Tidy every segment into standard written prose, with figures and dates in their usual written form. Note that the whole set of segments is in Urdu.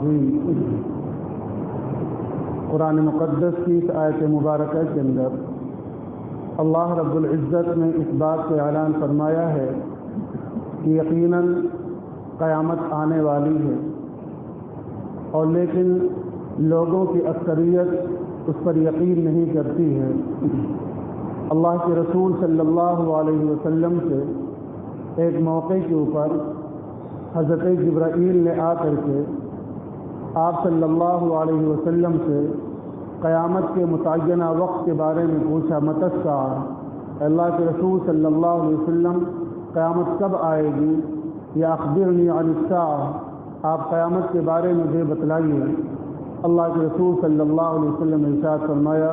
العظیم۔ قرآن مقدس کی اس آیت مبارکہ کے اندر اللہ رب العزت نے اس بات کا اعلان فرمایا ہے کہ یقیناً قیامت آنے والی ہے، اور لیکن لوگوں کی اکثریت اس پر یقین نہیں کرتی ہے۔ اللہ کے رسول صلی اللہ علیہ وسلم سے ایک موقع کے اوپر حضرت جبرائیل نے آ کر کے آپ صلی اللہ علیہ وسلم سے قیامت کے متعینہ وقت کے بارے میں پوچھا، متی الساعہ، اللہ کے رسول صلی اللہ علیہ وسلم قیامت کب آئے گی؟ یا اخبرنی عن الساعہ، آپ قیامت کے بارے میں مجھے بتلائیے۔ اللہ کے رسول صلی اللہ علیہ وسلم نے ارشاد فرمایا،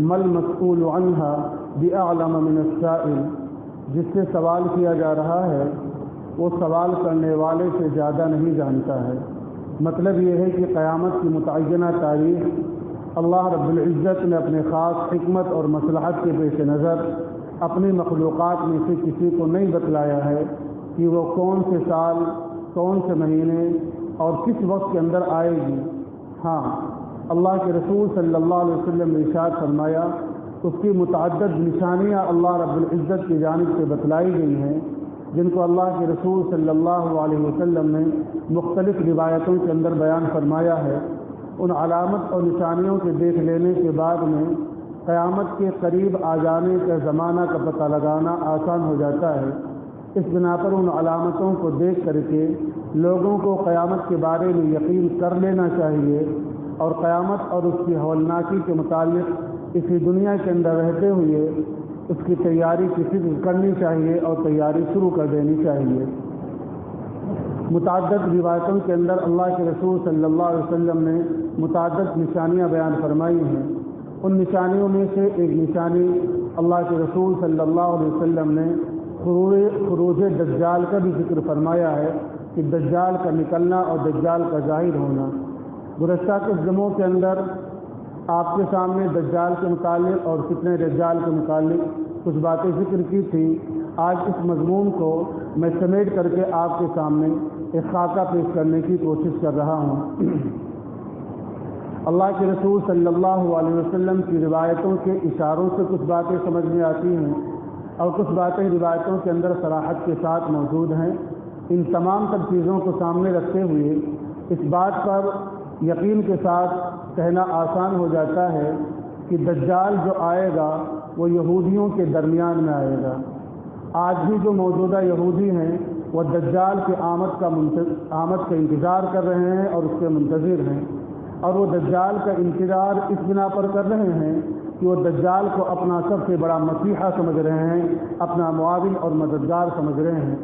مل مسئول عنہا باعلم من السائل، جس سے سوال کیا جا رہا ہے وہ سوال کرنے والے سے زیادہ نہیں جانتا ہے۔ مطلب یہ ہے کہ قیامت کی متعینہ تاریخ اللہ رب العزت نے اپنے خاص حکمت اور مصلحت کے پیش نظر اپنی مخلوقات میں سے کسی کو نہیں بتلایا ہے کہ وہ کون سے سال، کون سے مہینے اور کس وقت کے اندر آئے گی۔ ہاں، اللہ کے رسول صلی اللہ علیہ وسلم نے ارشاد فرمایا اس کی متعدد نشانیاں اللہ رب العزت کی جانب سے بتلائی گئی ہیں، جن کو اللہ کے رسول صلی اللہ علیہ وسلم نے مختلف روایتوں کے اندر بیان فرمایا ہے۔ ان علامت اور نشانیوں کے دیکھ لینے کے بعد میں قیامت کے قریب آ جانے کا زمانہ کا پتہ لگانا آسان ہو جاتا ہے۔ اس بنا پر ان علامتوں کو دیکھ کر کے لوگوں کو قیامت کے بارے میں یقین کر لینا چاہیے، اور قیامت اور اس کی ہولناکی کے متعلق اسی دنیا کے اندر رہتے ہوئے اس کی تیاری کی فکر کرنی چاہیے اور تیاری شروع کر دینی چاہیے۔ متعدد روایتوں کے اندر اللہ کے رسول صلی اللہ علیہ وسلم نے متعدد نشانیاں بیان فرمائی ہیں۔ ان نشانیوں میں سے ایک نشانی اللہ کے رسول صلی اللہ علیہ وسلم نے خروج دجال کا بھی ذکر فرمایا ہے کہ دجال کا نکلنا اور دجال کا ظاہر ہونا۔ گزشتہ کچھ جمعوں کے اندر آپ کے سامنے دجال کے متعلق اور فتنہ دجال کے متعلق کچھ باتیں ذکر کی تھی۔ آج اس مضمون کو میں سمیٹ کر کے آپ کے سامنے ایک خاکہ پیش کرنے کی کوشش کر رہا ہوں۔ اللہ کے رسول صلی اللہ علیہ وسلم کی روایتوں کے اشاروں سے کچھ باتیں سمجھ میں آتی ہیں، اور کچھ باتیں روایتوں کے اندر صراحت کے ساتھ موجود ہیں۔ ان تمام تر چیزوں کو سامنے رکھتے ہوئے اس بات پر یقین کے ساتھ کہنا آسان ہو جاتا ہے کہ دجال جو آئے گا وہ یہودیوں کے درمیان میں آئے گا۔ آج بھی جو موجودہ یہودی ہیں وہ دجال کے آمد کا انتظار کر رہے ہیں اور اس کے منتظر ہیں، اور وہ دجال کا انتظار اس بنا پر کر رہے ہیں کہ وہ دجال کو اپنا سب سے بڑا مسیحا سمجھ رہے ہیں، اپنا معاون اور مددگار سمجھ رہے ہیں۔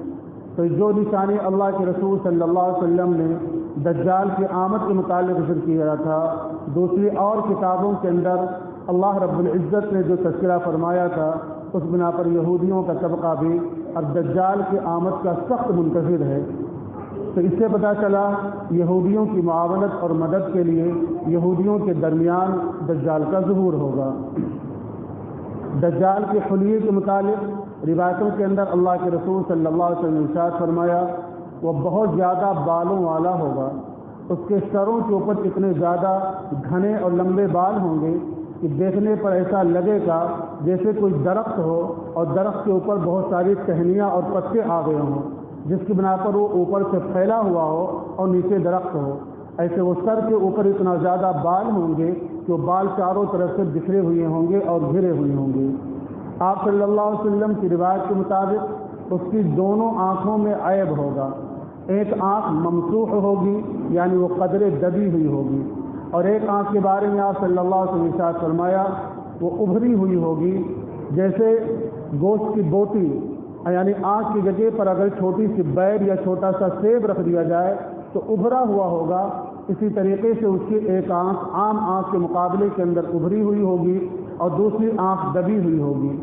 تو جو نشانی اللہ کے رسول صلی اللہ علیہ وسلم نے دجال کی آمد کے متعلق ذکر کیا تھا، دوسری اور کتابوں کے اندر اللہ رب العزت نے جو تذکرہ فرمایا تھا، اس بنا پر یہودیوں کا طبقہ بھی اب دجال کی آمد کا سخت منتظر ہے۔ تو اس سے پتہ چلا یہودیوں کی معاونت اور مدد کے لیے یہودیوں کے درمیان دجال کا ظہور ہوگا۔ دجال کے حلیے کے متعلق روایتوں کے اندر اللہ کے رسول صلی اللہ علیہ وسلم نے ارشاد فرمایا وہ بہت زیادہ بالوں والا ہوگا، اس کے سروں کے اوپر اتنے زیادہ گھنے اور لمبے بال ہوں گے کہ دیکھنے پر ایسا لگے گا جیسے کوئی درخت ہو اور درخت کے اوپر بہت ساری ٹہنیاں اور پتے آ گئے ہوں، جس کی بنا پر وہ اوپر سے پھیلا ہوا ہو اور نیچے درخت ہو۔ ایسے وہ سر کے اوپر اتنا زیادہ بال ہوں گے کہ وہ بال چاروں طرف سے بکھرے ہوئے ہوں گے اور گھرے ہوئے ہوں گے۔ آپ صلی اللہ علیہ وسلم کی روایت کے مطابق اس کی دونوں آنکھوں میں عیب ہوگا، ایک آنکھ ممسوح ہوگی یعنی وہ قدرے دبی ہوئی ہوگی، اور ایک آنکھ کے بارے میں آپ صلی اللہ علیہ وسلم نے ارشاد فرمایا وہ ابھری ہوئی ہوگی، جیسے گوشت کی بوٹی، یعنی آنکھ کی جگہ پر اگر چھوٹی سی بیر یا چھوٹا سا سیب رکھ دیا جائے تو ابھرا ہوا ہوگا، اسی طریقے سے اس کی ایک آنکھ عام آنکھ کے مقابلے کے اندر ابھری ہوئی ہوگی اور دوسری آنکھ دبی ہوئی ہوگی۔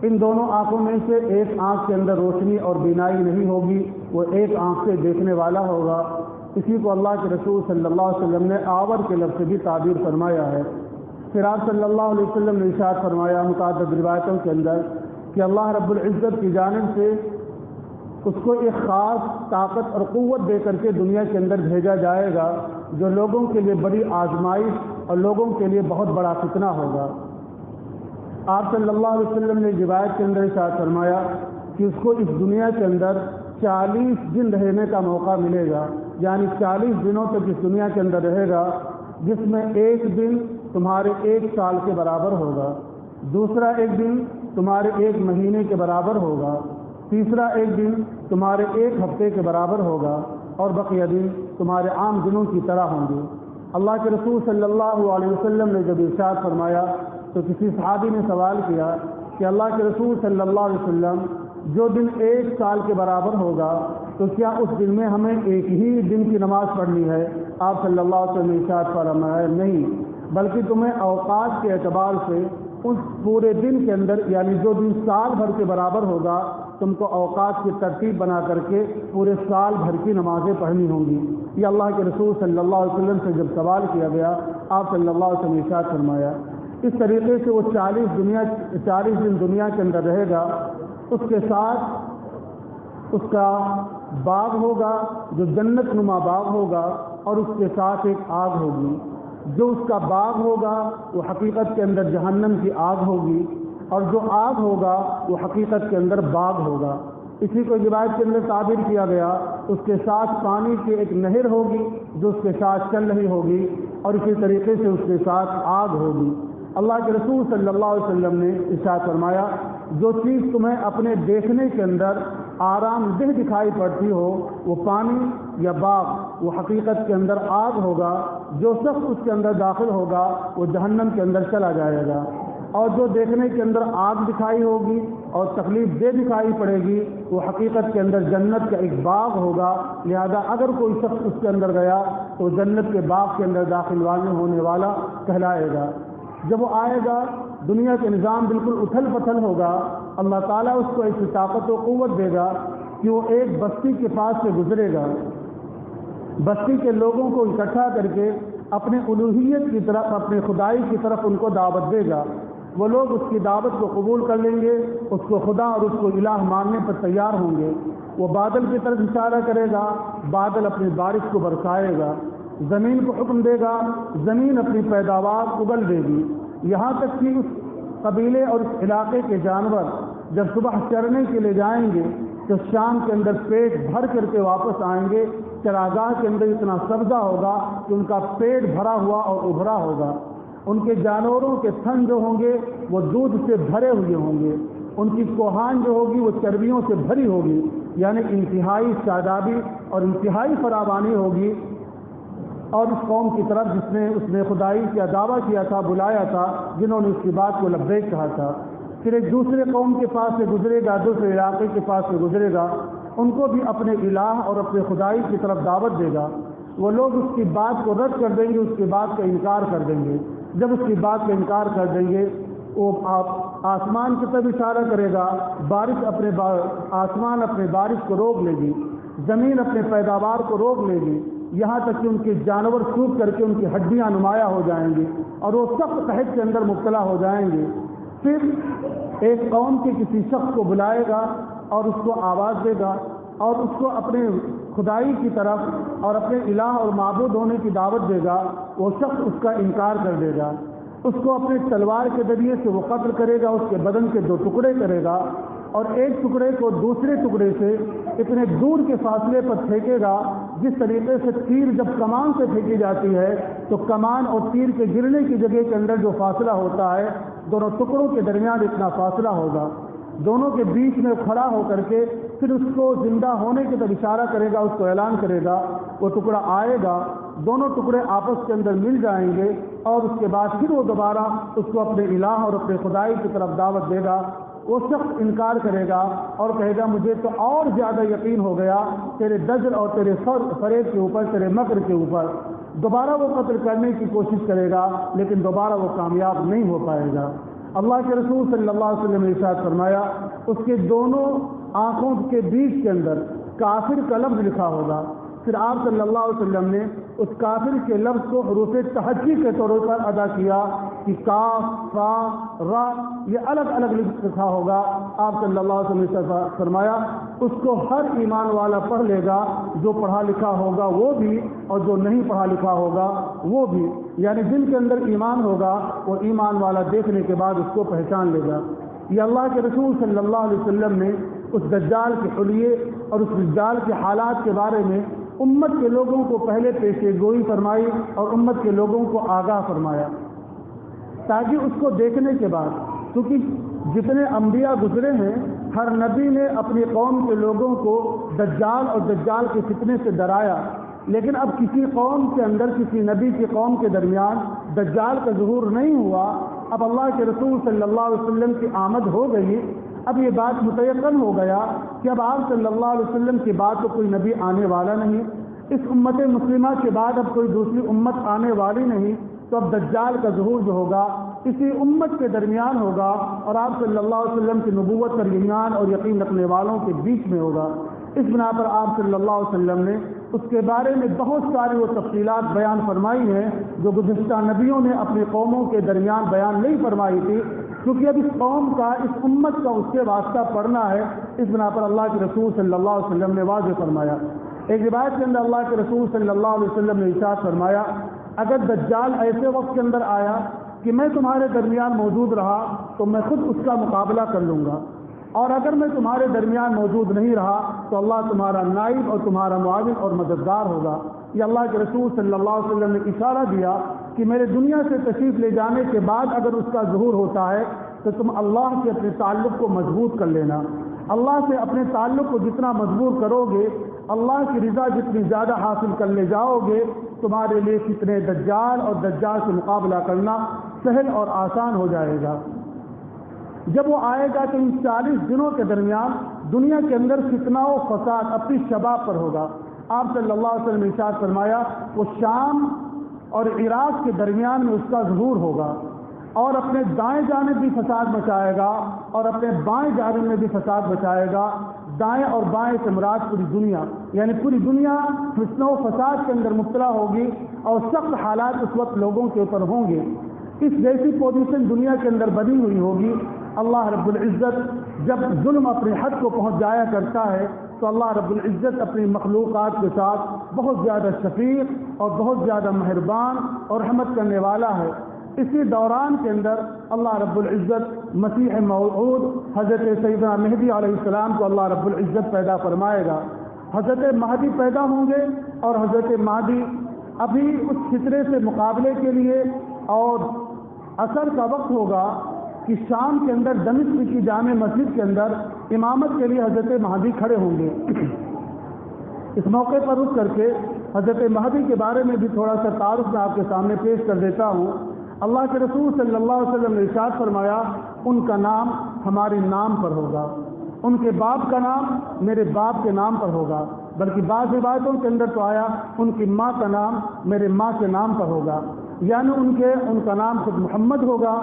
ان دونوں آنکھوں میں سے ایک آنکھ کے اندر روشنی اور بینائی نہیں ہوگی، وہ ایک آنکھ سے دیکھنے والا ہوگا۔ اسی کو اللہ کے رسول صلی اللہ علیہ وسلم نے آور کے لفظ سے بھی تعبیر فرمایا ہے۔ پھر آپ صلی اللہ علیہ وسلم نے ارشاد فرمایا متعدد روایتوں کے اندر کہ اللہ رب العزت کی جانب سے اس کو ایک خاص طاقت اور قوت دے کر کے دنیا کے اندر بھیجا جائے گا جو لوگوں کے لیے بڑی آزمائش اور لوگوں کے لیے بہت بڑا فتنہ ہوگا۔ آپ صلی اللہ علیہ وسلم نے روایت کے اندر ارشاد فرمایا کہ اس کو اس دنیا کے اندر 40 دن رہنے کا موقع ملے گا، یعنی 40 دنوں تک اس دنیا کے اندر رہے گا، جس میں ایک دن تمہارے 1 سال کے برابر ہوگا، دوسرا ایک دن تمہارے 1 مہینے کے برابر ہوگا، تیسرا ایک دن تمہارے 1 ہفتے کے برابر ہوگا، اور بقیہ دن تمہارے عام دنوں کی طرح ہوں گے۔ اللہ کے رسول صلی اللہ علیہ وسلم نے جب ارشاد فرمایا تو کسی صحابی نے سوال کیا کہ اللہ کے رسول صلی اللہ علیہ وسلم، جو دن 1 سال کے برابر ہوگا تو کیا اس دن میں ہمیں ایک ہی دن کی نماز پڑھنی ہے؟ آپ صلی اللہ علیہ وسلم نے ارشاد فرمایا نہیں، بلکہ تمہیں اوقات کے اعتبار سے اس پورے دن کے اندر، یعنی جو دن سال بھر کے برابر ہوگا، تم کو اوقات کی ترتیب بنا کر کے پورے سال بھر کی نمازیں پڑھنی ہوں گی۔ یہ اللہ کے رسول صلی اللہ علیہ وسلم سے جب سوال کیا گیا، آپ صلی اللہ علیہ وسلم نے ارشاد فرمایا۔ اس طریقے سے وہ 40 دن دنیا کے اندر رہے گا، اس کے ساتھ اس کا باغ ہوگا جو جنت نما باغ ہوگا، اور اس کے ساتھ ایک آگ ہوگی۔ جو اس کا باغ ہوگا وہ حقیقت کے اندر جہنم کی آگ ہوگی، اور جو آگ ہوگا وہ حقیقت کے اندر باغ ہوگا۔ اسی کو روایت کے اندر تعبیر کیا گیا، اس کے ساتھ پانی کی ایک نہر ہوگی جو اس کے ساتھ چل رہی ہوگی، اور اسی طریقے سے اس کے ساتھ آگ ہوگی۔ اللہ کے رسول صلی اللہ علیہ وسلم نے ارشاد فرمایا، جو چیز تمہیں اپنے دیکھنے کے اندر آرام دہ دکھائی پڑتی ہو وہ پانی یا باغ، وہ حقیقت کے اندر آگ ہوگا۔ جو شخص اس کے اندر داخل ہوگا وہ جہنم کے اندر چلا جائے گا، اور جو دیکھنے کے اندر آگ دکھائی ہوگی اور تکلیف دہ دکھائی پڑے گی وہ حقیقت کے اندر جنت کا ایک باغ ہوگا۔ لہذا اگر کوئی شخص اس کے اندر گیا تو جنت کے باغ کے اندر داخل ہونے والا کہلائے گا۔ جب وہ آئے گا، دنیا کے نظام بالکل اتھل پتھل ہوگا، اللہ تعالیٰ اس کو ایسی طاقت و قوت دے گا کہ وہ ایک بستی کے پاس سے گزرے گا، بستی کے لوگوں کو اکٹھا کر کے اپنے الوہیت کی طرف، اپنے خدائی کی طرف ان کو دعوت دے گا۔ وہ لوگ اس کی دعوت کو قبول کر لیں گے، اس کو خدا اور اس کو الہ ماننے پر تیار ہوں گے۔ وہ بادل کی طرف اشارہ کرے گا، بادل اپنی بارش کو برسائے گا، زمین کو حکم دے گا، زمین اپنی پیداوار اگل دے گی، یہاں تک کہ اس قبیلے اور اس علاقے کے جانور جب صبح چرنے کے لیے جائیں گے تو شام کے اندر پیٹ بھر کر کے واپس آئیں گے۔ چراگاہ کے اندر اتنا سبزہ ہوگا کہ ان کا پیٹ بھرا ہوا اور ابھرا ہوگا۔ ان کے جانوروں کے تھن جو ہوں گے وہ دودھ سے بھرے ہوئے ہوں گے، ان کی کوہان جو ہوگی وہ چربیوں سے بھری ہوگی، یعنی انتہائی شادابی اور انتہائی فراوانی ہوگی۔ اور اس قوم کی طرف اس نے خدائی کا دعویٰ کیا تھا، بلایا تھا، جنہوں نے اس کی بات کو لبیک کہا تھا، پھر ایک دوسرے قوم کے پاس سے گزرے گا، دوسرے علاقے کے پاس سے گزرے گا، ان کو بھی اپنے الہ اور اپنے خدائی کی طرف دعوت دے گا۔ وہ لوگ اس کی بات کو رد کر دیں گے، اس کی بات کا انکار کر دیں گے۔ جب اس کی بات کا انکار کر دیں گے، وہ آسمان کی طرف اشارہ کرے گا، آسمان اپنے بارش کو روک لے گی، زمین اپنے پیداوار کو روک لے گی، یہاں تک کہ ان کے جانور سوکھ کر کے ان کی ہڈیاں نمایاں ہو جائیں گی اور وہ سخت قحط کے اندر مبتلا ہو جائیں گے۔ پھر ایک قوم کے کسی شخص کو بلائے گا اور اس کو آواز دے گا اور اس کو اپنے خدائی کی طرف اور اپنے الہ اور معبود ہونے کی دعوت دے گا۔ وہ شخص اس کا انکار کر دے گا، اس کو اپنے تلوار کے ذریعے سے وہ قتل کرے گا، اس کے بدن کے 2 ٹکڑے کرے گا اور ایک ٹکڑے کو دوسرے ٹکڑے سے اتنے دور کے فاصلے پر پھینکے گا جس طریقے سے تیر جب کمان سے پھینکی جاتی ہے تو کمان اور تیر کے گرنے کی جگہ کے اندر جو فاصلہ ہوتا ہے دونوں ٹکڑوں کے درمیان اتنا فاصلہ ہوگا۔ دونوں کے بیچ میں کھڑا ہو کر کے پھر اس کو زندہ ہونے کی طرف اشارہ کرے گا، اس کو اعلان کرے گا، وہ ٹکڑا آئے گا، دونوں ٹکڑے آپس کے اندر مل جائیں گے اور اس کے بعد پھر وہ دوبارہ اس کو اپنے الہ اور اپنے خدائی کی طرف دعوت دے گا۔ وہ شخص انکار کرے گا اور کہے گا مجھے تو اور زیادہ یقین ہو گیا تیرے دجل اور تیرے فریب کے اوپر، تیرے مکر کے اوپر۔ دوبارہ وہ قتل کرنے کی کوشش کرے گا لیکن دوبارہ وہ کامیاب نہیں ہو پائے گا۔ اللہ کے رسول صلی اللہ علیہ وسلم نے ارشاد فرمایا، اس کے دونوں آنکھوں کے بیچ کے اندر کافر کا لفظ لکھا ہوگا، پھر آپ صلی اللہ علیہ وسلم نے اس کافر کے لفظ کو حروف تحجی کے طور پر ادا کیا کہ کاف فا را یہ الگ الگ لکھا ہوگا. آپ صلی اللہ علیہ وسلم نے فرمایا اس کو ہر ایمان والا پڑھ لے گا، جو پڑھا لکھا ہوگا وہ بھی اور جو نہیں پڑھا لکھا ہوگا وہ بھی، یعنی جن کے اندر ایمان ہوگا وہ ایمان والا دیکھنے کے بعد اس کو پہچان لے گا. یہ اللہ کے رسول صلی اللہ علیہ وسلم نے اس دجال کے حلیے اور اس دجال کے حالات کے بارے میں امت کے لوگوں کو پہلے پیشے گوئی فرمائی اور امت کے لوگوں کو آگاہ فرمایا، تاکہ اس کو دیکھنے کے بعد، کیونکہ جتنے انبیاء گزرے ہیں ہر نبی نے اپنی قوم کے لوگوں کو دجال اور دجال کے فتنے سے ڈرایا، لیکن اب کسی قوم کے اندر، کسی نبی کی قوم کے درمیان دجال کا ظہور نہیں ہوا. اب اللہ کے رسول صلی اللہ علیہ وسلم کی آمد ہو گئی. اب یہ بات متیقن ہو گیا کہ اب آپ صلی اللہ علیہ وسلم کے بعد تو کوئی نبی آنے والا نہیں، اس امت مسلمہ کے بعد اب کوئی دوسری امت آنے والی نہیں، تو اب دجال کا ظہور جو ہوگا اسی امت کے درمیان ہوگا اور آپ صلی اللہ علیہ وسلم کی نبوت پر ایمان اور یقین رکھنے والوں کے بیچ میں ہوگا. اس بنا پر آپ صلی اللہ علیہ وسلم نے اس کے بارے میں بہت ساری وہ تفصیلات بیان فرمائی ہیں جو گزشتہ نبیوں نے اپنی قوموں کے درمیان بیان نہیں فرمائی تھی، کیونکہ اب اس قوم کا، اس امت کا اس سے واسطہ پڑنا ہے. اس بنا پر اللہ کے رسول صلی اللہ علیہ وسلم نے واضح فرمایا. ایک روایت کے اندر اللہ کے رسول صلی اللہ علیہ وسلم نے ارشاد فرمایا اگر دجال ایسے وقت کے اندر آیا کہ میں تمہارے درمیان موجود رہا تو میں خود اس کا مقابلہ کر لوں گا، اور اگر میں تمہارے درمیان موجود نہیں رہا تو اللہ تمہارا نائب اور تمہارا معاون اور مددگار ہوگا. یہ اللہ کے رسول صلی اللہ علیہ وسلم نے اشارہ دیا کہ میرے دنیا سے تشریف لے جانے کے بعد اگر اس کا ظہور ہوتا ہے تو تم اللہ سے اپنے تعلق کو مضبوط کر لینا. اللہ سے اپنے تعلق کو جتنا مضبوط کرو گے، اللہ کی رضا جتنی زیادہ حاصل کر لے جاؤ گے، تمہارے لیے فتنے دجال اور دجال سے مقابلہ کرنا سہل اور آسان ہو جائے گا. جب وہ آئے گا تو ان 40 دنوں کے درمیان دنیا کے اندر فتنہ و فساد اپنی شباب پر ہوگا. آپ صلی اللہ علیہ وسلم نے ارشاد فرمایا وہ شام اور عراق کے درمیان میں اس کا ظہور ہوگا اور اپنے دائیں جانب بھی فساد مچائے گا اور اپنے بائیں جانب میں بھی فساد مچائے گا. دائیں اور بائیں سے مراد پوری دنیا، یعنی پوری دنیا فتنہ و فساد کے اندر مبتلا ہوگی اور سخت حالات اس وقت لوگوں کے اوپر ہوں گے. اس جیسی پوزیشن دنیا کے اندر بنی ہوئی ہوگی. اللہ رب العزت جب ظلم اپنے حد کو پہنچ جایا کرتا ہے تو اللہ رب العزت اپنی مخلوقات کے ساتھ بہت زیادہ شفیق اور بہت زیادہ مہربان اور رحمت کرنے والا ہے. اسی دوران کے اندر اللہ رب العزت مسیح موعود حضرت سیدنا مہدی علیہ السلام کو اللہ رب العزت پیدا فرمائے گا. حضرت مہدی پیدا ہوں گے اور حضرت مہدی ابھی اس فطرے سے مقابلے کے لیے، اور عصر کا وقت ہوگا کہ شام کے اندر دمشق کی جامع مسجد کے اندر امامت کے لیے حضرت مہدی کھڑے ہوں گے. اس موقع پر رک کر کے حضرت مہدی کے بارے میں بھی تھوڑا سا تعارف میں آپ کے سامنے پیش کر دیتا ہوں. اللہ کے رسول صلی اللہ علیہ وسلم نے ارشاد فرمایا ان کا نام ہمارے نام پر ہوگا، ان کے باپ کا نام میرے باپ کے نام پر ہوگا، بلکہ بعض روایتوں کے اندر تو آیا ان کی ماں کا نام میرے ماں کے نام پر ہوگا، یعنی ان کا نام خود محمد ہوگا،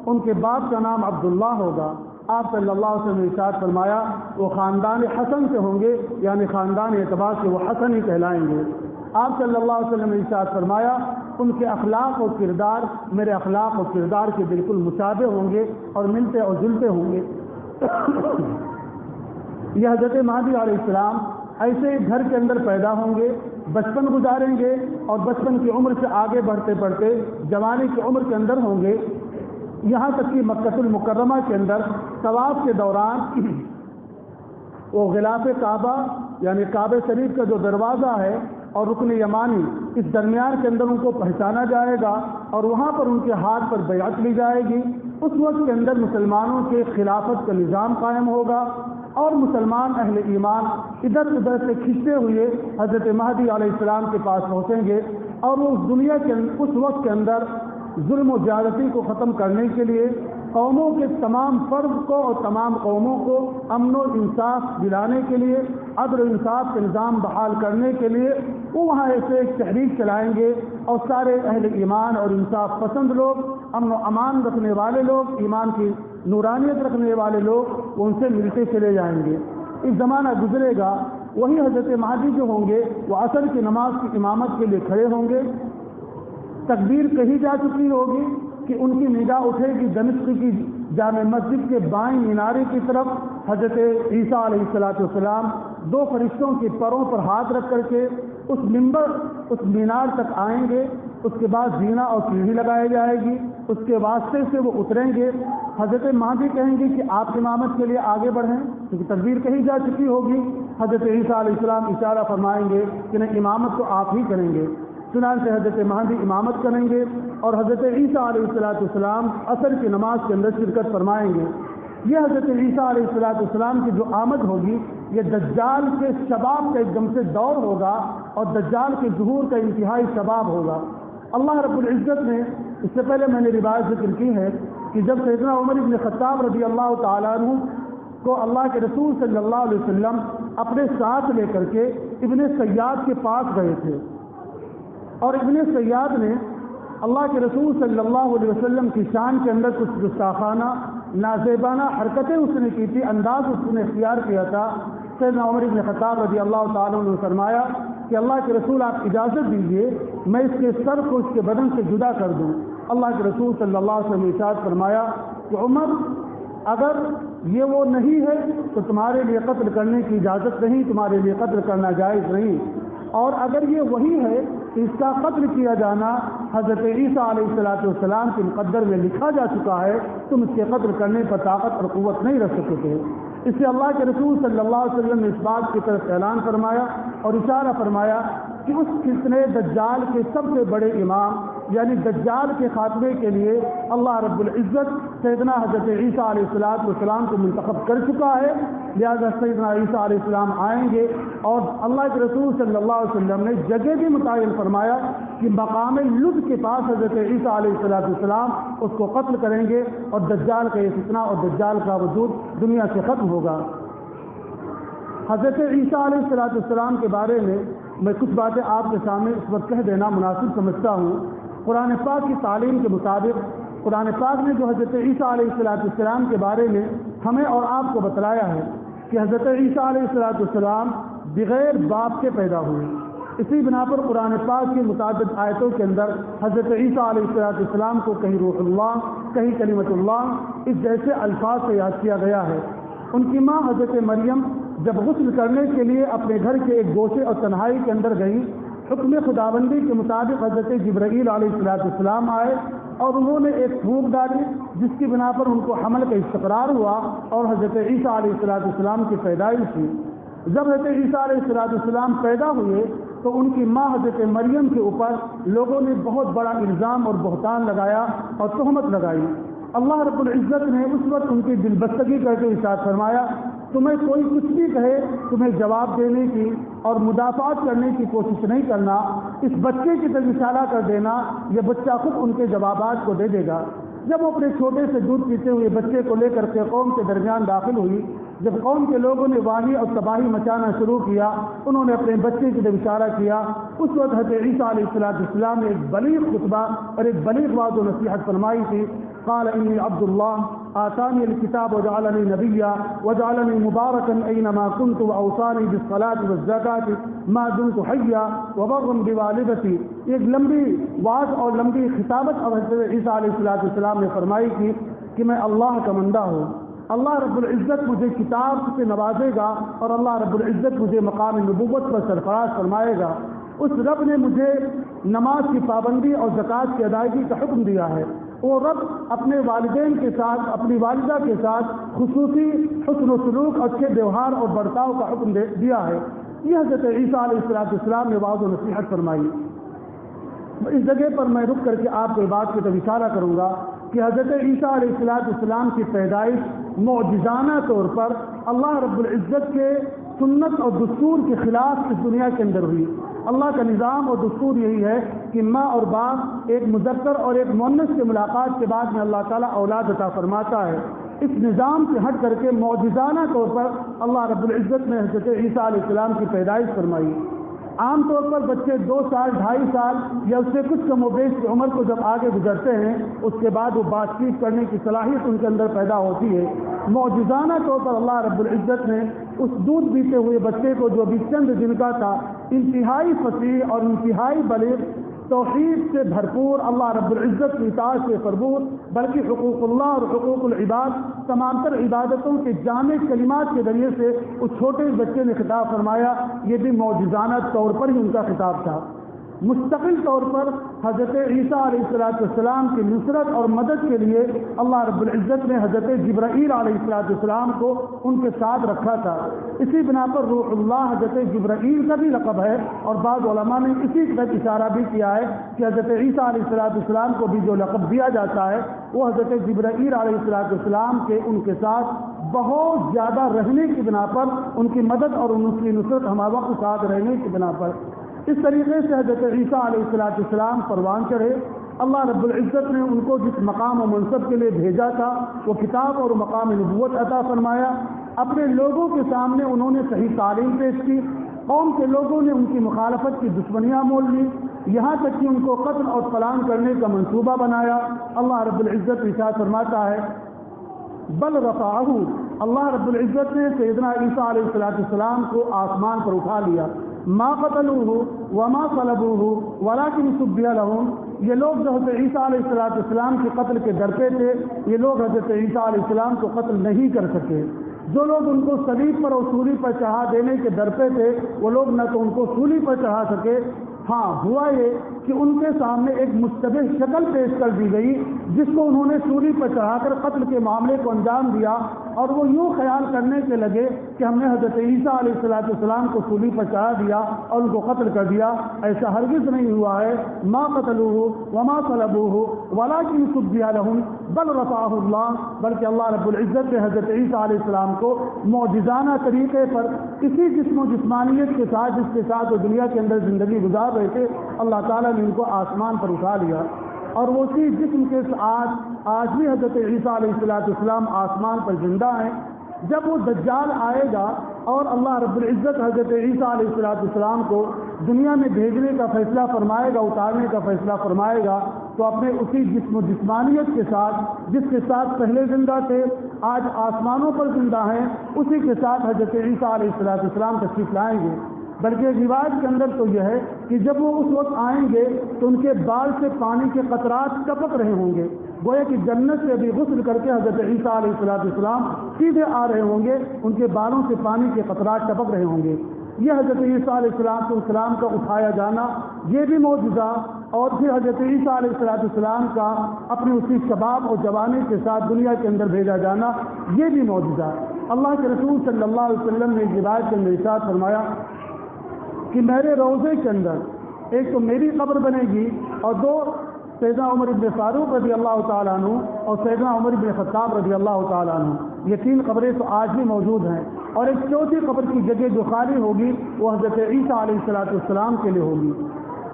ان کے باپ کا نام عبداللہ ہوگا. آپ صلی اللہ علیہ وسلم نے ارشاد فرمایا وہ خاندان حسن سے ہوں گے، یعنی خاندان اعتبار سے وہ حسن ہی کہلائیں گے. آپ صلی اللہ علیہ وسلم نے ارشاد فرمایا ان کے اخلاق اور کردار میرے اخلاق اور کردار کے بالکل مشابہ ہوں گے اور ملتے اور جلتے ہوں گے. یہ حضرت مہدی علیہ السلام ایسے گھر کے اندر پیدا ہوں گے، بچپن گزاریں گے اور بچپن کی عمر سے آگے بڑھتے بڑھتے جوانی کی عمر کے اندر ہوں گے، یہاں تک کہ مکہ المکرمہ کے اندر طواف کے دوران وہ غلاف کعبہ یعنی کعبہ شریف کا جو دروازہ ہے اور رکن یمانی، اس درمیان کے اندر ان کو پہچانا جائے گا اور وہاں پر ان کے ہاتھ پر بیعت لی جائے گی. اس وقت کے اندر مسلمانوں کے خلافت کا نظام قائم ہوگا اور مسلمان اہل ایمان ادھر ادھر سے کھنچتے ہوئے حضرت مہدی علیہ السلام کے پاس پہنچیں گے اور وہ اس دنیا کے اس وقت کے اندر ظلم و زیادتی کو ختم کرنے کے لیے قوموں کے تمام فرد کو اور تمام قوموں کو امن و انصاف دلانے کے لیے، عدل و انصاف کا نظام بحال کرنے کے لیے وہ وہاں ایسے ایک تحریک چلائیں گے اور سارے اہل ایمان اور انصاف پسند لوگ، امن و امان رکھنے والے لوگ، ایمان کی نورانیت رکھنے والے لوگ وہ ان سے ملتے چلے جائیں گے. اس زمانہ گزرے گا وہی حضرت مہدی جو ہوں گے وہ عصر کی نماز کی امامت کے لیے کھڑے ہوں گے۔ تکبیر کہی جا چکی ہوگی کہ ان کی نگاہ اٹھے گی دمشق کی جامع مسجد کے بائیں مینارے کی طرف۔ حضرت عیسیٰ علیہ السلام دو فرشتوں کے پروں پر ہاتھ رکھ کر کے اس مینار تک آئیں گے۔ اس کے بعد زینہ اور سیڑھی لگائی جائے گی، اس کے واسطے سے وہ اتریں گے۔ حضرت مہدی کہیں گے کہ آپ امامت کے لیے آگے بڑھیں، کیونکہ تکبیر کہی جا چکی ہوگی۔ حضرت عیسیٰ علیہ السلام اشارہ فرمائیں گے کہ نہیں، امامت تو آپ ہی کریں گے۔ چنانچہ حضرت مہدی امامت کریں گے اور حضرت عیسیٰ علیہ السلام عصر کی نماز کے اندر شرکت فرمائیں گے۔ یہ حضرت عیسیٰ علیہ السلام کی جو آمد ہوگی یہ دجال کے شباب کا ایک دم سے دور ہوگا اور دجال کے ظہور کا انتہائی شباب ہوگا۔ اللہ رب العزت نے، اس سے پہلے میں نے روایت ذکر کی ہے کہ جب سیدنا عمر بن خطاب رضی اللہ تعالیٰ عنہ کو اللہ کے رسول صلی اللہ علیہ وسلم اپنے ساتھ لے کر کے ابن سیاد کے پاس گئے تھے، اور ابن سیاد نے اللہ کے رسول صلی اللہ علیہ وسلم کی شان کے اندر کچھ گستاخانہ نازیبانہ حرکتیں اس نے کی تھی، انداز اس نے اختیار کیا تھا۔ سیدنا عمر بن خطاب رضی اللہ تعالیٰ عنہ نے فرمایا کہ اللہ کے رسول آپ اجازت دیجیے میں اس کے سر کو اس کے بدن سے جدا کر دوں۔ اللہ کے رسول صلی اللہ علیہ وسلم نے ارشاد فرمایا کہ عمر، اگر یہ وہ نہیں ہے تو تمہارے لیے قتل کرنے کی اجازت نہیں، تمہارے لیے قتل کرنا جائز نہیں، اور اگر یہ وہی ہے تو اس کا قتل کیا جانا حضرت عیسیٰ علیہ السلام کے مقدر میں لکھا جا چکا ہے، تم اس کے قتل کرنے پر طاقت اور قوت نہیں رکھ سکتے۔ اس سے اللہ کے رسول صلی اللہ علیہ وسلم نے اس بات کی طرف اعلان فرمایا اور اشارہ فرمایا کہ اس فتنہ دجال کے سب سے بڑے امام یعنی دجال کے خاتمے کے لیے اللہ رب العزت سیدنا حضرت عیسیٰ علیہ السلام کو منتخب کر چکا ہے، لہذا سیدنا عیسیٰ علیہ السلام آئیں گے اور اللہ کے رسول صلی اللہ علیہ وسلم نے جگہ بھی متعین فرمایا کہ مقام لد کے پاس حضرت عیسیٰ علیہ السلام اس کو قتل کریں گے اور دجال کا یہ فتنہ اور دجال کا وجود دنیا سے ختم ہوگا۔ حضرت عیسیٰ علیہ السلام کے بارے میں کچھ باتیں آپ کے سامنے اس وقت کہہ دینا مناسب سمجھتا ہوں۔ قرآن پاک کی تعلیم کے مطابق قرآن پاک نے جو حضرت عیسیٰ علیہ السلام کے بارے میں ہمیں اور آپ کو بتلایا ہے کہ حضرت عیسیٰ علیہ السلام بغیر باپ کے پیدا ہوئے۔ اسی بنا پر قرآن پاک کی متعدد آیتوں کے اندر حضرت عیسیٰ علیہ السلام کو کہیں روح اللہ، کہیں کلمت اللہ، اس جیسے الفاظ سے یاد کیا گیا ہے۔ ان کی ماں حضرت مریم جب غسل کرنے کے لیے اپنے گھر کے ایک گوشے اور تنہائی کے اندر گئی، حکم خداوندی کے مطابق حضرت جبرائیل علیہ السلام آئے اور انہوں نے ایک پھونک ڈالی جس کی بنا پر ان کو حمل کا استقرار ہوا اور حضرت عیسیٰ علیہ السلام کی پیدائش ہوئی۔ جب حضرت عیسیٰ علیہ السلام پیدا ہوئے تو ان کی ماں حضرت مریم کے اوپر لوگوں نے بہت بڑا الزام اور بہتان لگایا اور تہمت لگائی۔ اللہ رب العزت نے اس وقت ان کی دل بستگی کر کے ارشاد فرمایا، تمہیں کوئی کچھ بھی کہے تمہیں جواب دینے کی اور مدافعات کرنے کی کوشش نہیں کرنا، اس بچے کی طرف اشارہ کر دینا، یہ بچہ خود ان کے جوابات کو دے دے گا۔ جب وہ اپنے چھوٹے سے دودھ پیتے ہوئے بچے کو لے کر کے قوم کے درمیان داخل ہوئی، جب قوم کے لوگوں نے واہی اور تباہی مچانا شروع کیا، انہوں نے اپنے بچے کی طرف اشارہ کیا۔ اس وقت حضرت عیسیٰ علیہ السلام نے ایک بلیغ خطبہ اور ایک بلیغ وعظ و نصیحت فرمائی تھی۔ قال انی عبد اللہ آتانی الکتاب وجعلنی نبیا وجعلنی مبارکا اینما کنت واوصانی بالصلاة والزکاة ما دمت حیا وبرا بوالدتی۔ ایک لمبی وعظ اور لمبی خطابت اور حضرت عیسیٰ علیہ السلام نے فرمائی تھی کہ میں اللہ کا بندہ ہوں، اللہ رب العزت مجھے کتاب سے نوازے گا اور اللہ رب العزت مجھے مقام نبوت پر سرفراز فرمائے گا۔ اس رب نے مجھے نماز کی پابندی اور زکوٰۃ کی ادائیگی کا حکم دیا ہے۔ وہ رب اپنے والدین کے ساتھ، اپنی والدہ کے ساتھ خصوصی حسن و سلوک، اچھے ویوہار اور برتاؤ کا حکم دیا ہے۔ یہ حضرت عیسیٰ علیہ السلام نے وعظ و نصیحت فرمائی۔ اس جگہ پر میں رک کر کے آپ کو بات کی طرف اشارہ کروں گا کہ حضرت عیسیٰ علیہ السلام کی پیدائش معجزانہ طور پر اللہ رب العزت کے سنت اور دستور کے خلاف اس دنیا کے اندر ہوئی۔ اللہ کا نظام اور دستور یہی ہے کہ ماں اور باپ ایک مذکر اور ایک مؤنث کے ملاقات کے بعد میں اللہ تعالیٰ اولاد عطا فرماتا ہے۔ اس نظام سے ہٹ کر کے معجزانہ طور پر اللہ رب العزت نے حضرت عیسیٰ علیہ السلام کی پیدائش فرمائی۔ عام طور پر بچے 2 سال 2.5 سال یا اس سے کچھ کم و بیش کی عمر کو جب آگے گزرتے ہیں اس کے بعد وہ بات چیت کرنے کی صلاحیت ان کے اندر پیدا ہوتی ہے۔ معجزانہ طور پر اللہ رب العزت نے اس دودھ پیتے ہوئے بچے کو جو ابھی چند دن کا تھا، انتہائی فصیح اور انتہائی بلیغ، توحید سے بھرپور، اللہ رب العزت کی اطاعت سے بھرپور، بلکہ حقوق اللہ اور حقوق العباد تمام تر عبادتوں کے جامع کلمات کے ذریعے سے اس چھوٹے بچے نے خطاب فرمایا۔ یہ بھی معجزانہ طور پر ہی ان کا خطاب تھا۔ مستقل طور پر حضرت عیسیٰ علیہ السلام کی نصرت اور مدد کے لیے اللہ رب العزت نے حضرت جبرائیل علیہ السلام کو ان کے ساتھ رکھا تھا۔ اسی بنا پر روح اللہ حضرت جبرائیل کا بھی لقب ہے، اور بعض علماء نے اسی طرح اشارہ بھی کیا ہے کہ حضرت عیسیٰ علیہ السلام کو بھی جو لقب دیا جاتا ہے وہ حضرت جبرائیل علیہ السلام کے ان کے ساتھ بہت زیادہ رہنے کی بنا پر، ان کی مدد اور ان کی نصرت ہمہ وقت ساتھ رہنے کی بنا پر، اس طریقے سے حضرت عیسیٰ علیہ السلام پروان چڑھے۔ اللہ رب العزت نے ان کو جس مقام و منصب کے لیے بھیجا تھا وہ کتاب اور مقام نبوت عطا فرمایا۔ اپنے لوگوں کے سامنے انہوں نے صحیح تعلیم پیش کی، قوم کے لوگوں نے ان کی مخالفت کی دشمنیاں مول لی، یہاں تک کہ ان کو قتل اور پلان کرنے کا منصوبہ بنایا۔ اللہ رب العزت ارشاد فرماتا ہے بل رفعہ، اللہ رب العزت نے سیدنا عیسیٰ علیہ السلام کو آسمان پر اٹھا لیا۔ ما قتلوہ وما صلبوہ ولکن شبہ لہم، یہ لوگ جو حضرت عیسیٰ علیہ السلام کے قتل کے ڈرتے تھے، یہ لوگ حضرت عیسیٰ علیہ السلام کو قتل نہیں کر سکے۔ جو لوگ ان کو صلیب پر اور سولی پر چڑھا دینے کے ڈرتے تھے وہ لوگ نہ تو ان کو سولی پر چڑھا سکے، ہاں ہوا یہ کہ ان کے سامنے ایک مشتبہ شکل پیش کر دی گئی جس کو انہوں نے سولی پر چڑھا کر قتل کے معاملے کو انجام دیا، اور وہ یوں خیال کرنے کے لگے کہ ہم نے حضرت عیسیٰ علیہ السلام کو سولی پر چڑھا دیا اور ان کو قتل کر دیا۔ ایسا ہرگز نہیں ہوا ہے۔ ما قتلوہ وما صلبوہ ولکن شبہ لہم بل رفعہ اللہ، بلکہ اللہ رب العزت نے حضرت عیسیٰ علیہ السلام کو معجزانہ طریقے پر اسی جسم و جسمانیت کے ساتھ جس کے ساتھ وہ دنیا کے اندر زندگی گزار رہے تھے، اللہ تعالیٰ نے ان کو آسمان پر اٹھا لیا، اور وہ اسی جسم کے ساتھ آج بھی حضرت عیسیٰ علیہ السلام آسمان پر زندہ ہیں۔ جب وہ دجال آئے گا اور اللہ رب العزت حضرت عیسیٰ علیہ السلام کو دنیا میں بھیجنے کا فیصلہ فرمائے گا، اتارنے کا فیصلہ فرمائے گا، تو اپنے اسی جسم و جسمانیت کے ساتھ جس کے ساتھ پہلے زندہ تھے، آج آسمانوں پر زندہ ہیں، اسی کے ساتھ حضرت عیسیٰ علیہ السلام تشریف لائیں گے۔ بلکہ رواج کے اندر تو یہ ہے کہ جب وہ اس وقت آئیں گے تو ان کے بال سے پانی کے قطرات ٹپک رہے ہوں گے، گویا کہ جنت سے ابھی غسل کر کے حضرت عیسیٰ علیہ السلام سیدھے آ رہے ہوں گے، ان کے بالوں سے پانی کے قطرات ٹپک رہے ہوں گے۔ یہ حضرت عیسیٰ علیہ السلام کا اٹھایا جانا یہ بھی معجزہ، اور پھر حضرت عیسیٰ علیہ السلام کا اپنے اسی شباب اور جوانی کے ساتھ دنیا کے اندر بھیجا جانا یہ بھی معجزہ۔ اللہ کے رسول صلی اللہ علیہ وسلم نے ایک روایت کے اندر ارشاد فرمایا کہ میرے روضے کے اندر ایک تو میری قبر بنے گی، اور 2 سیدنا عمر بن فاروق رضی اللہ تعالیٰ عنہ اور سیدنا عمر بن خطاب رضی اللہ تعالیٰ عنہ، یہ 3 قبریں تو آج بھی موجود ہیں، اور ایک 4تھی قبر کی جگہ جو خالی ہوگی وہ حضرت عیسیٰ علیہ السلام کے لیے ہوگی۔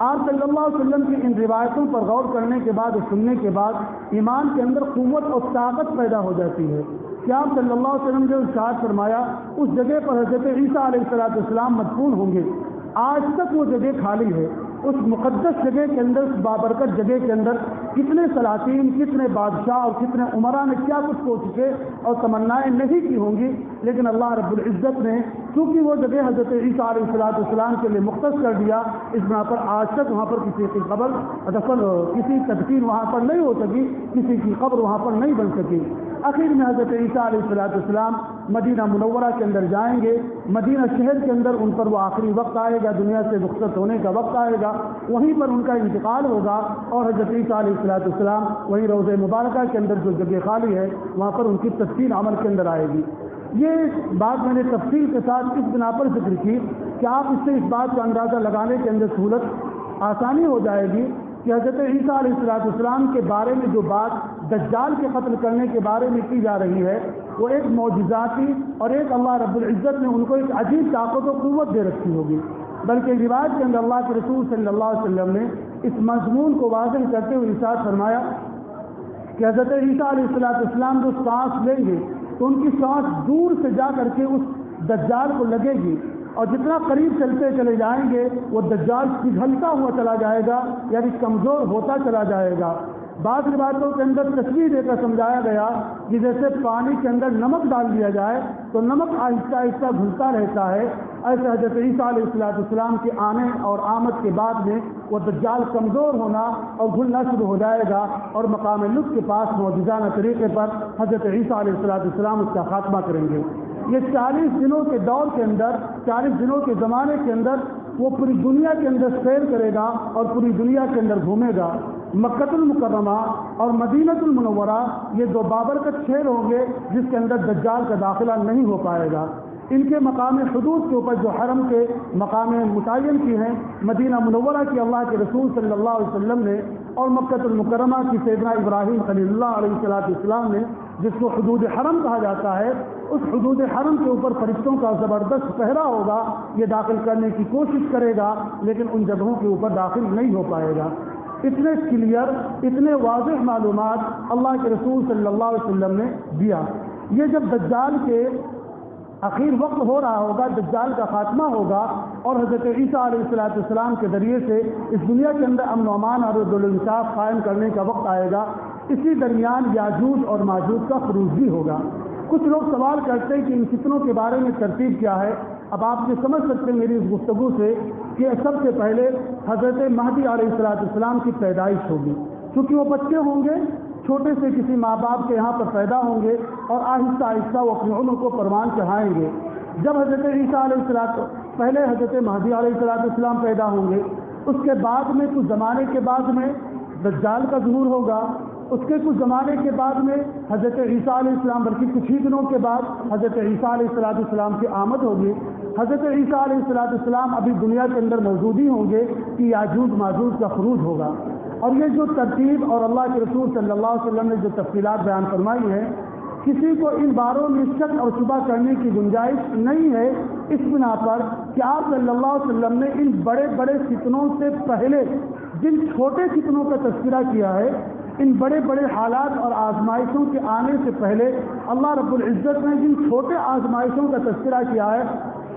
آپ صلی اللہ علیہ وسلم کی ان روایتوں پر غور کرنے کے بعد اور سننے کے بعد ایمان کے اندر قوت اور طاقت پیدا ہو جاتی ہے کہ آپ صلی اللہ علیہ وسلم نے ارشاد فرمایا اس جگہ پر حضرت عیسیٰ علیہ السلام مدفون ہوں گے، آج تک وہ جگہ خالی ہے۔ اس مقدس جگہ کے اندر، اس بابرکت جگہ کے اندر کتنے سلاطین، کتنے بادشاہ اور کتنے عمراء نے کیا کچھ کوششیں اور تمنائیں نہیں کی ہوں گی، لیکن اللہ رب العزت نے چونکہ وہ جگہ حضرت عیسیٰ علیہ السلام کے لیے مختص کر دیا، اس بنا پر آج تک وہاں پر کسی کی قبر دفن، کسی تدفین وہاں پر نہیں ہو سکی، کسی کی قبر وہاں پر نہیں بن سکی۔ آخر میں حضرت عیسیٰ علیہ السلام مدینہ منورہ کے اندر جائیں گے، مدینہ شہر کے اندر ان پر وہ آخری وقت آئے گا، دنیا سے رخصت ہونے کا وقت آئے گا، وہیں پر ان کا انتقال ہوگا، اور حضرت عیسیٰ علیہ السلام وہیں روضہ مبارکہ کے اندر جو جگہ خالی ہے وہاں پر ان کی تدفین عمل کے اندر آئے گی۔ یہ بات میں نے تفصیل کے ساتھ اس بنا پر ذکر کی کہ آپ اس سے اس بات کا اندازہ لگانے کے اندر سہولت آسانی ہو جائے گی کہ حضرت عیسیٰ علیہ السلام کے بارے میں جو بات دجال کے قتل کرنے کے بارے میں کی جا رہی ہے وہ ایک معجزاتی اور ایک اللہ رب العزت نے ان کو ایک عجیب طاقت و قوت دے رکھی ہوگی۔ بلکہ روایت کے اندر اللہ کے رسول صلی اللہ علیہ وسلم نے اس مضمون کو واضح کرتے ہوئے ارشاد فرمایا کہ حضرت عیسیٰ علیہ السلام جو سانس لیں گے تو ان کی سانس دور سے جا کر کے اس دجال کو لگے گی، اور جتنا قریب چلتے چلے جائیں گے وہ دجال پگھلتا ہوا چلا جائے گا، یعنی کمزور ہوتا چلا جائے گا۔ بعض روایتوں کے اندر تشبیہ دے کر سمجھایا گیا کہ جیسے پانی کے اندر نمک ڈال دیا جائے تو نمک آہستہ آہستہ گھلتا رہتا ہے، ایسے حضرت عیسیٰ علیہ السلام کے آنے اور آمد کے بعد میں وہ دجال کمزور ہونا اور گھلنا شروع ہو جائے گا، اور مقام لطف کے پاس معجزانہ طریقے پر حضرت عیسیٰ علیہ السلام اس کا خاتمہ کریں گے۔ یہ 40 دنوں کے دور کے اندر، 40 دنوں کے زمانے کے اندر وہ پوری دنیا کے اندر سیر کرے گا اور پوری دنیا کے اندر گھومے گا۔ مکہ المکرمہ اور مدینہ المنورہ یہ دو بابرکت شہر ہوں گے جس کے اندر دجال کا داخلہ نہیں ہو پائے گا۔ ان کے مقام حدود کے اوپر جو حرم کے مقام متعین کی ہیں، مدینہ منورہ کی اللہ کے رسول صلی اللہ علیہ وسلم نے، اور مکہ المکرمہ کی سیدنا ابراہیم خلیل اللہ علیہ السلام نے، جس کو حدود حرم کہا جاتا ہے، اس حدود حرم کے اوپر فرشتوں کا زبردست پہرا ہوگا۔ یہ داخل کرنے کی کوشش کرے گا لیکن ان جگہوں کے اوپر داخل نہیں ہو پائے گا۔ اتنے کلیئر، اتنے واضح معلومات اللہ کے رسول صلی اللہ علیہ وسلم نے دیا۔ یہ جب دجال کے اخیر وقت ہو رہا ہوگا، دجال کا خاتمہ ہوگا اور حضرت عیسیٰ علیہ السلام کے ذریعے سے اس دنیا کے اندر امن و امان اور عدل و انصاف قائم کرنے کا وقت آئے گا، اسی درمیان یاجوج اور ماجوج کا خروج بھی ہوگا۔ کچھ لوگ سوال کرتے ہیں کہ ان فتنوں کے بارے میں ترتیب کیا ہے۔ اب آپ یہ سمجھ سکتے ہیں میری اس گفتگو سے کہ سب سے پہلے حضرت مہدی علیہ السلام کی پیدائش ہوگی، کیونکہ وہ بچے ہوں گے، چھوٹے سے کسی ماں باپ کے یہاں پر پیدا ہوں گے اور آہستہ آہستہ وہ اپنی عمر کو پروان چڑھائیں گے۔ جب حضرت عیسیٰ علیہ السلام، پہلے حضرت مہدی علیہ السلام پیدا ہوں گے، اس کے بعد میں کچھ زمانے کے بعد میں دجال کا ظہور ہوگا، اس کے کچھ زمانے کے بعد میں حضرت عیسیٰ علیہ السلام، بلکہ کچھ ہی دنوں کے بعد حضرت عیسیٰ علیہ السلام کی آمد ہوگی۔ حضرت عیسیٰ علیہ السلام ابھی دنیا کے اندر موجود ہی ہوں گے کہ یاجوج ماجوج کا خروج ہوگا۔ اور یہ جو ترتیب اور اللہ کے رسول صلی اللہ علیہ وسلم نے جو تفصیلات بیان فرمائی ہیں، کسی کو ان باروں میں شک اور شبہ کرنے کی گنجائش نہیں ہے، اس بنا پر کہ آپ صلی اللہ علیہ وسلم نے ان بڑے بڑے فتنوں سے پہلے جن چھوٹے فتنوں کا تذکرہ کیا ہے، ان بڑے بڑے حالات اور آزمائشوں کے آنے سے پہلے اللہ رب العزت نے جن چھوٹے آزمائشوں کا تذکرہ کیا ہے،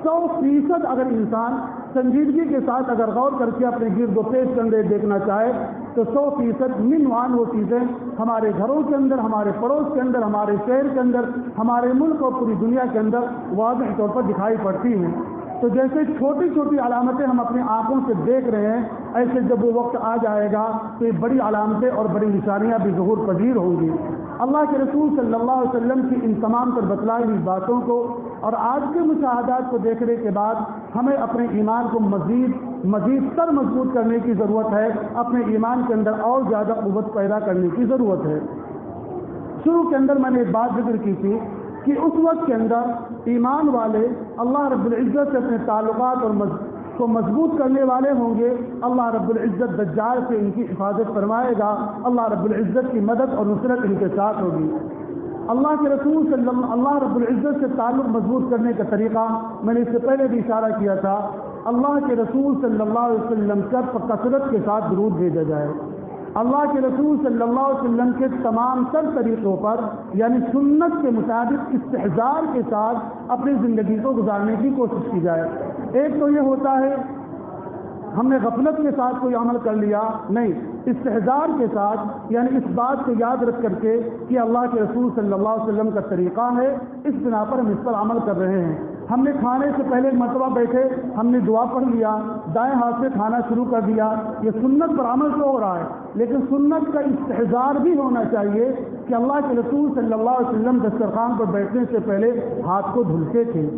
100% اگر انسان سنجیدگی کے ساتھ اگر غور کر کے اپنے گرد و پیش کے اندر دیکھنا چاہے تو 100% منوان وہ چیزیں ہمارے گھروں کے اندر، ہمارے پڑوس کے اندر، ہمارے شہر کے اندر، ہمارے ملک اور پوری دنیا کے اندر واضح طور پر دکھائی پڑتی ہیں۔ تو جیسے چھوٹی چھوٹی علامتیں ہم اپنی آنکھوں سے دیکھ رہے ہیں، ایسے جب وہ وقت آ جائے گا تو یہ بڑی علامتیں اور بڑی نشانیاں بھی ظہور پذیر ہوں گی۔ اللہ کے رسول صلی اللہ علیہ وسلم کی ان تمام پر بتلائی ہوئی باتوں کو اور آج کے مشاہدات کو دیکھنے کے بعد ہمیں اپنے ایمان کو مزید تر مضبوط کرنے کی ضرورت ہے، اپنے ایمان کے اندر اور زیادہ قوت پیدا کرنے کی ضرورت ہے۔ شروع کے اندر میں نے ایک بات ذکر کی تھی کہ اس وقت کے اندر ایمان والے اللہ رب العزت سے اپنے تعلقات اور کو مضبوط کرنے والے ہوں گے۔ اللہ رب العزت دجال سے ان کی حفاظت فرمائے گا، اللہ رب العزت کی مدد اور نصرت ان کے ساتھ ہوگی۔ اللہ کے رسول اللہ رب العزت سے تعلق مضبوط کرنے کا طریقہ میں نے اس سے پہلے بھی اشارہ کیا تھا، اللہ کے رسول صلی اللہ علیہ وسلم پر کثرت کے ساتھ درود بھیجا جائے۔ اللہ کے رسول صلی اللہ علیہ وسلم کے تمام تر طریقوں پر یعنی سنت کے مطابق استحضار کے ساتھ اپنی زندگی کو گزارنے کی کوشش کی جائے۔ ایک تو یہ ہوتا ہے ہم نے غفلت کے ساتھ کوئی عمل کر لیا، نہیں، استحضار کے ساتھ یعنی اس بات کو یاد رکھ کر کے کہ اللہ کے رسول صلی اللہ علیہ وسلم کا طریقہ ہے، اس بنا پر ہم اس پر عمل کر رہے ہیں۔ ہم نے کھانے سے پہلے ایک مرتبہ بیٹھے، ہم نے دعا پڑھ لیا، دائیں ہاتھ سے کھانا شروع کر دیا، یہ سنت پر عمل تو ہو رہا ہے، لیکن سنت کا استحضار بھی ہونا چاہیے کہ اللہ کے رسول صلی اللہ علیہ وسلم دسترخوان پر بیٹھنے سے پہلے ہاتھ کو دھلتے تھے،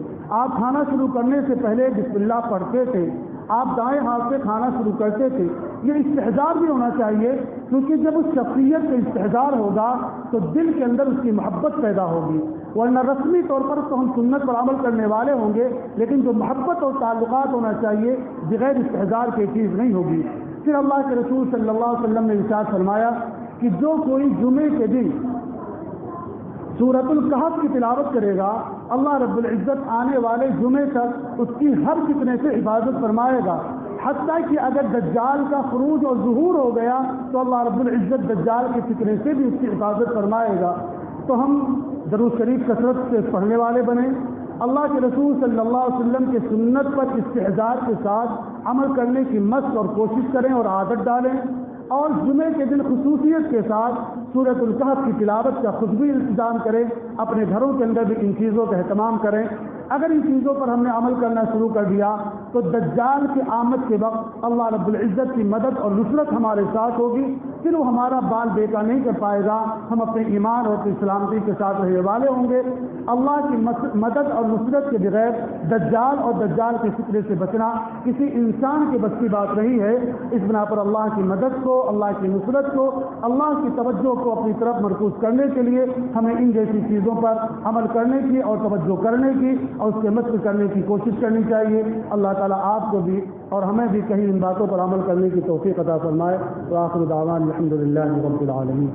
آپ کھانا شروع کرنے سے پہلے بسم اللہ پڑھتے تھے، آپ دائیں ہاتھ سے کھانا شروع کرتے تھے۔ یہ استحضار بھی ہونا چاہیے، کیونکہ جب اس شخصیت کا استحضار ہوگا تو دل کے اندر اس کی محبت پیدا ہوگی، ورنہ رسمی طور پر تو ہم سنت پر عمل کرنے والے ہوں گے، لیکن جو محبت اور تعلقات ہونا چاہیے بغیر استحضار کی چیز نہیں ہوگی۔ پھر اللہ کے رسول صلی اللہ علیہ وسلم نے ارشاد فرمایا کہ جو کوئی جمعے کے دن سورۃ الکہف کی تلاوت کرے گا، اللہ رب العزت آنے والے جمعے تک اس کی ہر فتنے سے حفاظت فرمائے گا، حتیٰ کہ اگر دجال کا خروج اور ظہور ہو گیا تو اللہ رب العزت دجال کے فتنے سے بھی اس کی حفاظت فرمائے گا۔ تو ہم درود شریف کثرت سے پڑھنے والے بنیں، اللہ کے رسول صلی اللہ علیہ وسلم کے سنت پر استحضار کے ساتھ عمل کرنے کی مشق اور کوشش کریں اور عادت ڈالیں، اور جمعے کے دن خصوصیت کے ساتھ سورۃ الکہف کی تلاوت کا خود بھی انتظام کریں، اپنے گھروں کے اندر بھی ان چیزوں کا اہتمام کریں۔ اگر ان چیزوں پر ہم نے عمل کرنا شروع کر دیا تو دجال کی آمد کے وقت اللہ رب العزت کی مدد اور نصرت ہمارے ساتھ ہوگی، پھر وہ ہمارا بال بیکا نہیں کر پائے گا، ہم اپنے ایمان اور اپنی سلامتی کے ساتھ رہنے والے ہوں گے۔ اللہ کی مدد اور نصرت کے بغیر دجال اور دجال کے فکرے سے بچنا کسی انسان کے بس کی بات نہیں ہے۔ اس بنا پر اللہ کی مدد کو، اللہ کی نصرت کو، اللہ کی توجہ کو اپنی طرف مرکوز کرنے کے لیے ہمیں ان جیسی چیزوں پر عمل کرنے کی اور توجہ کرنے کی اور اس کے مشق کرنے کی کوشش کرنی چاہیے۔ اللہ تعالیٰ آپ کو بھی اور ہمیں بھی کہیں ان باتوں پر عمل کرنے کی توفیق عطا فرمائے۔ وآخر دعوانا الحمد للہ رب العالمین۔